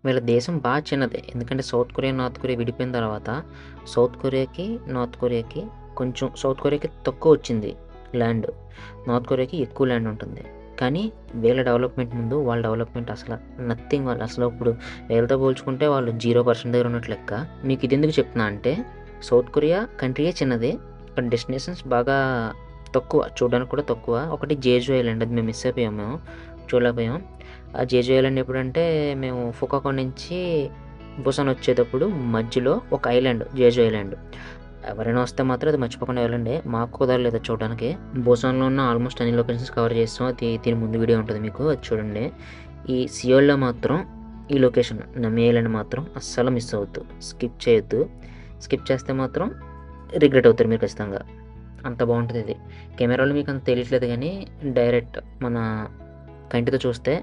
వీళ్ళ దేశం బాగా చిన్నదే. ఎందుకంటే సౌత్ కొరియా, నార్త్ కొరియా విడిపోయిన తర్వాత సౌత్ కొరియాకి, నార్త్ కొరియాకి కొంచెం సౌత్ కొరియాకి తక్కువ వచ్చింది ల్యాండ్. నార్త్ కొరియాకి ఎక్కువ ల్యాండ్ ఉంటుంది. కానీ వీళ్ళ డెవలప్మెంట్ ముందు వాళ్ళ డెవలప్మెంట్ అసలు నథింగ్. వాళ్ళు అసలు ఇప్పుడు వీళ్ళతో పోల్చుకుంటే వాళ్ళు 0% దగ్గర ఉన్నట్లు లెక్క. మీకు ఇది ఎందుకు చెప్తున్నా అంటే సౌత్ కొరియా కంట్రీయే చిన్నది. ఇక్కడ డెస్టినేషన్స్ బాగా తక్కువ, చూడడానికి కూడా తక్కువ. ఒకటి జేజు ఐలాండ్, అది మేము మిస్ అయిపోయాం, మేము చూడలేకపోయాం. ఆ జేజు ఐలాండ్ ఎప్పుడంటే మేము ఫుకాకో నుంచి బుసాన్ వచ్చేటప్పుడు మధ్యలో ఒక ఐలాండ్, జేజు ఐలాండ్. ఎవరైనా వస్తే మాత్రం అది మర్చిపోకుండా వెళ్ళండి. మాకు కుదరలేదు చూడడానికి. బుసాన్లో ఉన్న ఆల్మోస్ట్ అన్ని లొకేషన్స్ కవర్ చేస్తాం. అది దీని ముందు వీడియో ఉంటుంది మీకు, అది చూడండి. ఈ సియోల్లో మాత్రం ఈ లొకేషన్ నమి ఐలాండ్ మాత్రం అస్సలు మిస్ అవ్వద్దు, స్కిప్ చేయొద్దు. స్కిప్ చేస్తే మాత్రం రిగ్రెట్ అవుతారు మీరు ఖచ్చితంగా. అంత బాగుంటుంది ఇది. కెమెరాలో మీకు అంత తెలియట్లేదు కానీ డైరెక్ట్ మన కంటితో చూస్తే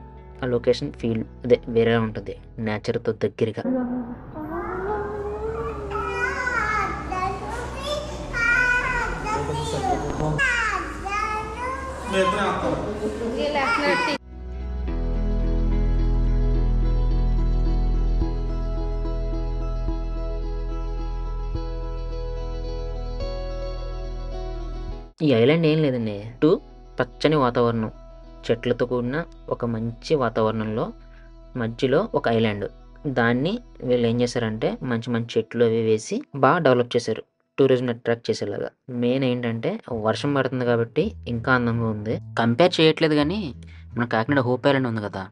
ఆ లొకేషన్ ఫీల్ అదే వేరే ఉంటుంది, నేచర్తో దగ్గరగా. ఈ ఐలాండ్ ఏం లేదండి, పచ్చని వాతావరణం, చెట్లతో కూడిన ఒక మంచి వాతావరణంలో మధ్యలో ఒక ఐలాండ్. దాన్ని వీళ్ళు ఏం చేశారంటే మంచి మంచి చెట్లు అవి వేసి బాగా డెవలప్ చేశారు, టూరిజం అట్రాక్ట్ చేసేలాగా. మెయిన్ ఏంటంటే వర్షం పడుతుంది కాబట్టి ఇంకా అందంగా ఉంది. కంపేర్ చేయట్లేదు కానీ మన కాకినాడ హోప్ ఐలాండ్ ఉంది కదా,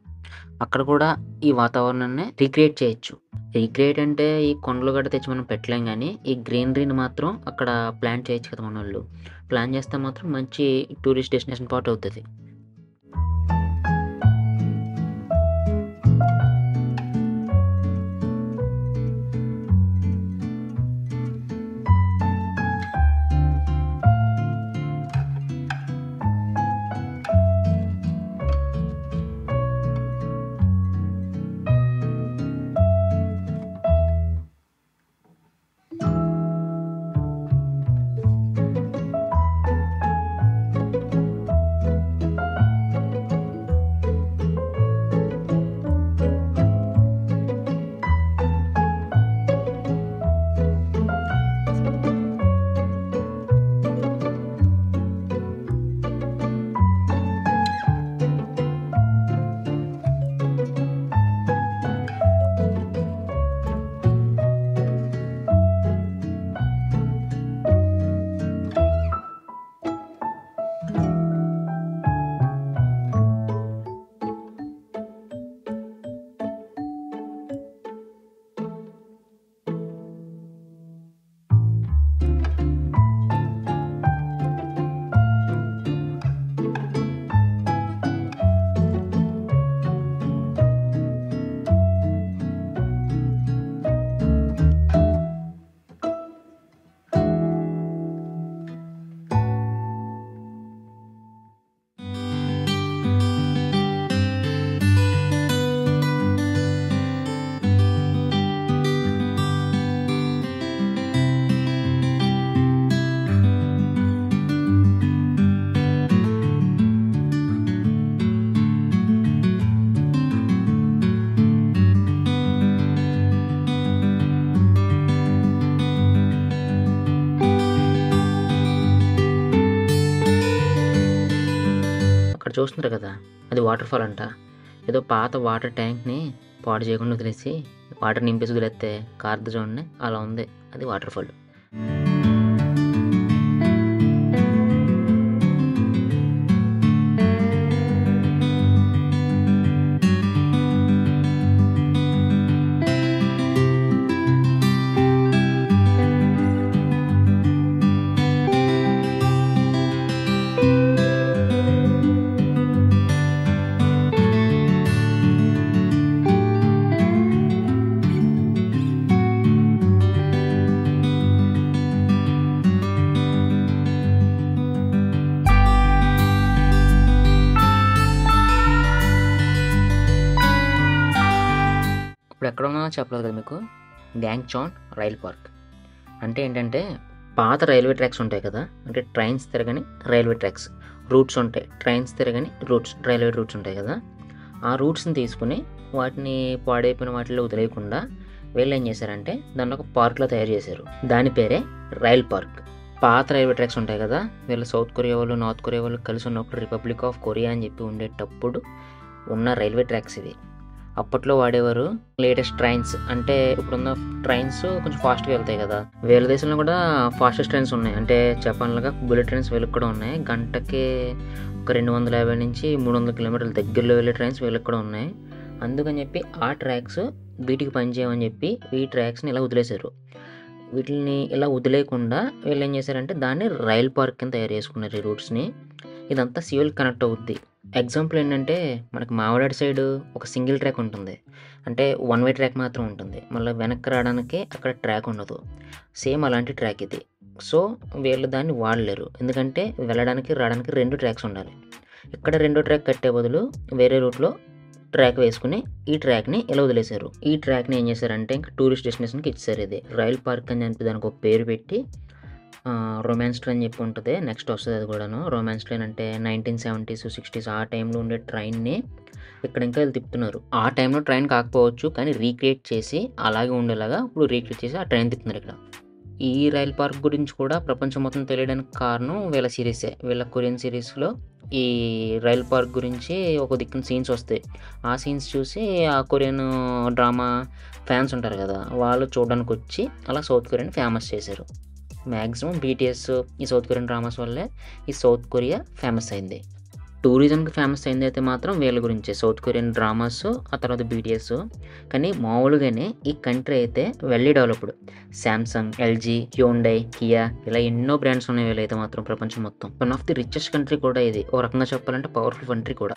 అక్కడ కూడా ఈ వాతావరణాన్ని రీక్రియేట్ చేయొచ్చు. రీక్రియేట్ అంటే ఈ కొండలు గడ్డ తెచ్చి మనం పెట్టలేం కానీ ఈ గ్రీనరీని మాత్రం అక్కడ ప్లాన్ చేయొచ్చు కదా మన వాళ్ళు. ప్లాన్ చేస్తే మాత్రం మంచి టూరిస్ట్ డెస్టినేషన్ పార్ట్ అవుతుంది. చూస్తున్నారు కదా, అది వాటర్ ఫాల్ అంట. ఏదో పాత వాటర్ ట్యాంక్ని పాడు చేయకుండా వదిలేసి వాటర్ నింపేసి వదిలేస్తే కార్దు చూడండి అలా ఉంది, అది వాటర్ ఫాల్. ఇప్పుడు ఎక్కడ ఉన్నా చెప్పలేదు కదా మీకు, గ్యాంగ్చాన్ రైల్ పార్క్ అంటే ఏంటంటే పాత రైల్వే ట్రాక్స్ ఉంటాయి కదా, అంటే ట్రైన్స్ తిరగని రైల్వే ట్రాక్స్, రూట్స్ ఉంటాయి, ట్రైన్స్ తిరగని రూట్స్, రైల్వే రూట్స్ ఉంటాయి కదా, ఆ రూట్స్ని తీసుకుని వాటిని పాడైపోయిన వాటిలో వదిలేయకుండా వీళ్ళు ఏం చేశారంటే దాన్ని ఒక పార్క్లో తయారు చేశారు. దాని పేరే రైల్ పార్క్. పాత రైల్వే ట్రాక్స్ ఉంటాయి కదా, వీళ్ళు సౌత్ కొరియా వాళ్ళు నార్త్ కొరియా వాళ్ళు కలిసి ఉన్నప్పుడు రిపబ్లిక్ ఆఫ్ కొరియా అని చెప్పి ఉండేటప్పుడు ఉన్న రైల్వే ట్రాక్స్ ఇవి. అప్పట్లో వాడేవారు లేటెస్ట్ ట్రైన్స్. అంటే ఇప్పుడున్న ట్రైన్స్ కొంచెం ఫాస్ట్గా వెళ్తాయి కదా, వేరే దేశంలో కూడా ఫాస్టెస్ట్ ట్రైన్స్ ఉన్నాయి. అంటే జపాన్లుగా బుల్లెట్ ట్రైన్స్ వీళ్ళకి కూడా ఉన్నాయి. గంటకి ఒక 250 నుంచి 300 కిలోమీటర్ల దగ్గరలో వెళ్ళే ట్రైన్స్ వీళ్ళకి కూడా ఉన్నాయి. అందుకని చెప్పి ఆ ట్రాక్స్ వీటికి పనిచేయమని చెప్పి ఈ ట్రాక్స్ని ఇలా వదిలేశారు. వీటిని ఇలా వదిలేయకుండా వీళ్ళు ఏం చేశారంటే దాన్ని రైల్ పార్క్ కింద తయారు చేసుకున్నారు ఈ రూట్స్ని. ఇదంతా సివిల్ కనెక్ట్ అవుద్ది. ఎగ్జాంపుల్ ఏంటంటే మనకి మామిడాడి సైడ్ ఒక సింగిల్ ట్రాక్ ఉంటుంది, అంటే 1 వే ట్రాక్ మాత్రం ఉంటుంది. మళ్ళీ వెనక్కి రావడానికి అక్కడ ట్రాక్ ఉండదు. సేమ్ అలాంటి ట్రాక్ ఇది. సో వీళ్ళు దాన్ని వాడలేరు, ఎందుకంటే వెళ్ళడానికి రావడానికి 2 ట్రాక్స్ ఉండాలి. ఇక్కడ 2 ట్రాక్ కట్టే బదులు వేరే రూట్లో ట్రాక్ వేసుకుని ఈ ట్రాక్ని ఇలా వదిలేశారు. ఈ ట్రాక్ని ఏం చేశారంటే ఇంకా టూరిస్ట్ డెస్టినేషన్కి ఇచ్చారు. ఇది రైల్ పార్క్ అని చెప్పి దానికి ఒక పేరు పెట్టి రొమాన్స్ ట్రైన్ చెప్పి ఉంటుంది, నెక్స్ట్ వస్తుంది అది కూడాను. రొమాన్స్ ట్రైన్ అంటే 1970s 60s ఆ టైంలో ఉండే ట్రైన్ని ఇక్కడ ఇంకా వీళ్ళు తిప్పుతున్నారు. ఆ టైంలో ట్రైన్ కాకపోవచ్చు కానీ రీక్రియేట్ చేసి అలాగే ఉండేలాగా ఇప్పుడు రీక్రియేట్ చేసి ఆ ట్రైన్ తిప్పుతున్నారు ఇక్కడ. ఈ రైల్ పార్క్ గురించి కూడా ప్రపంచం మొత్తం తెలియడానికి కారణం వీళ్ళ సిరీసే. వీళ్ళ కొరియన్ సిరీస్లో ఈ రైల్ పార్క్ గురించి ఒక దిక్కున సీన్స్ వస్తాయి. ఆ సీన్స్ చూసి ఆ కొరియన్ డ్రామా ఫ్యాన్స్ ఉంటారు కదా, వాళ్ళు చూడడానికి వచ్చి అలా సౌత్ కొరియాని ఫేమస్ చేశారు. మ్యాక్సిమం బీటీఎస్ ఈ సౌత్ కొరియన్ డ్రామాస్ వల్లే ఈ సౌత్ కొరియా ఫేమస్ అయింది. టూరిజంకి ఫేమస్ అయింది అయితే మాత్రం వీళ్ళ గురించే, సౌత్ కొరియన్ డ్రామాస్, ఆ తర్వాత బీటీఎస్. కానీ మామూలుగానే ఈ కంట్రీ అయితే well developed. Samsung, LG, Hyundai, Kia ఇలా ఎన్నో బ్రాండ్స్ ఉన్నాయి వీళ్ళైతే మాత్రం ప్రపంచం మొత్తం. One of the richest country కూడా ఇది, ఓ రకంగా చెప్పాలంటే పవర్ఫుల్ కంట్రీ కూడా.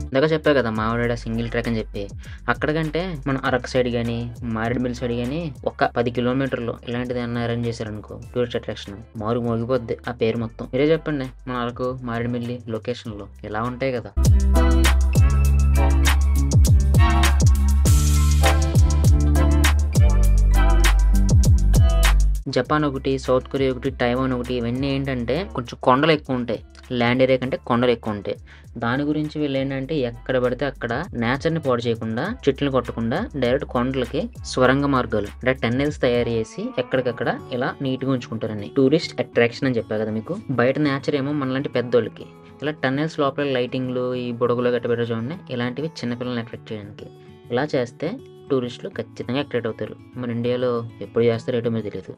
ఇందాక చెప్పా కదా మామిడాడ సింగిల్ ట్రాక్ అని చెప్పి, అక్కడికంటే మన అరకు సైడ్ కానీ మారేడుమిల్లి సైడ్ కానీ ఒక 10 కిలోమీటర్లు ఇలాంటిది ఏమన్నా అరేంజ్ చేశారనుకో టూరిస్ట్ అట్రాక్షన్, మోగిపోద్ది ఆ పేరు మొత్తం. మీరే చెప్పండి మన అరకు మారేడుమిల్లి లొకేషన్లో ఇలా ఉంటాయి కదా. జపాన్ ఒకటి, సౌత్ కొరియా ఒకటి, తైవాన్ ఒకటి, ఇవన్నీ ఏంటంటే కొంచెం కొండలు ఎక్కువ ఉంటాయి. ల్యాండ్ ఏరియా కంటే కొండలు ఎక్కువ ఉంటాయి. దాని గురించి వీళ్ళు ఏంటంటే ఎక్కడ పడితే అక్కడ నేచర్ని పాడు చేయకుండా, చెట్లు కొట్టకుండా డైరెక్ట్ కొండలకి స్వరంగ మార్గాలు అంటే టన్నెల్స్ తయారు చేసి ఎక్కడికక్కడ ఇలా నీట్గా ఉంచుకుంటారని. టూరిస్ట్ అట్రాక్షన్ అని చెప్పా కదా మీకు. బయట నేచర్ ఏమో మనలాంటి పెద్దోళ్ళకి, ఇలా టన్నెల్స్ లోపల లైటింగ్లు, ఈ బుడగలు గట్టబెట్ట చూడండి, ఇలాంటివి చిన్నపిల్లల్ని అట్రాక్ట్ చేయడానికి. ఇలా చేస్తే టూరిస్టులు ఖచ్చితంగా అట్రాక్ట్ అవుతారు. మన ఇండియాలో ఎప్పుడు చేస్తారో ఏటో మీకు తెలియదు.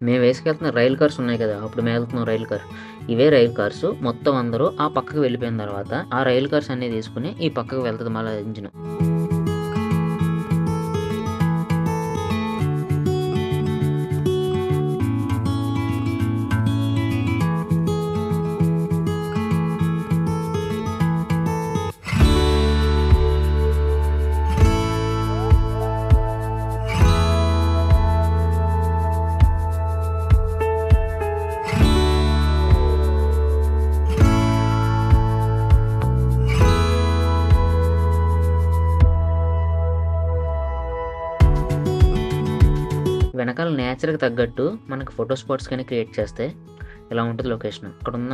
మేము వేసుకెళ్తున్న రైల్ కార్స్ ఉన్నాయి కదా, అప్పుడు మేము వెళ్తున్నాం రైల్ కార్, ఇవే రైల్ కార్స్ మొత్తం అందరూ ఆ పక్కకు వెళ్ళిపోయిన తర్వాత ఆ రైల్ కార్స్ అన్ని తీసుకుని ఈ పక్కకు వెళ్తుంది మళ్ళీ ఇంజిన్. వెనకాల నేచర్కి తగ్గట్టు మనకు ఫోటో స్పాట్స్ కానీ క్రియేట్ చేస్తే ఇలా ఉంటుంది లొకేషన్. అక్కడున్న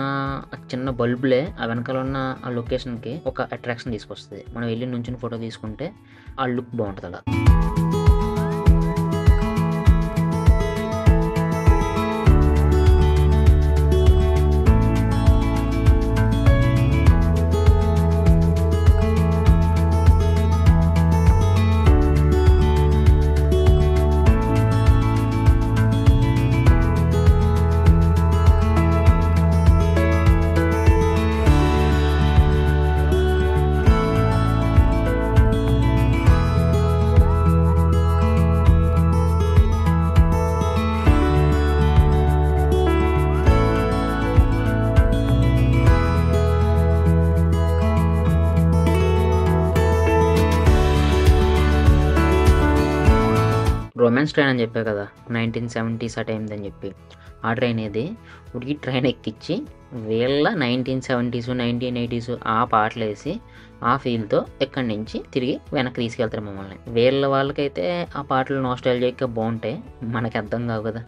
చిన్న బల్బులే ఆ వెనకాల ఉన్న ఆ లొకేషన్కి ఒక అట్రాక్షన్ తీసుకొస్తుంది. మనం వెళ్ళి నుంచి ఫోటో తీసుకుంటే ఆ లుక్ బాగుంటుంది అలా. రొమాన్స్ ట్రైన్ అని చెప్పా కదా, 1970s ఆ టైందని చెప్పి. ఆ ట్రైన్ ఇది. ఉడికి ట్రైన్ ఎక్కించి వీళ్ళ 1970s 1980s ఆ పాటలు వేసి ఆ ఫీల్తో ఎక్కడి నుంచి తిరిగి వెనక్కి తీసుకెళ్తారు మమ్మల్ని. వీళ్ళ వాళ్ళకైతే ఆ పాటలు నాస్టాల్జిక్గా బాగుంటాయి, మనకి అర్థం కావు కదా.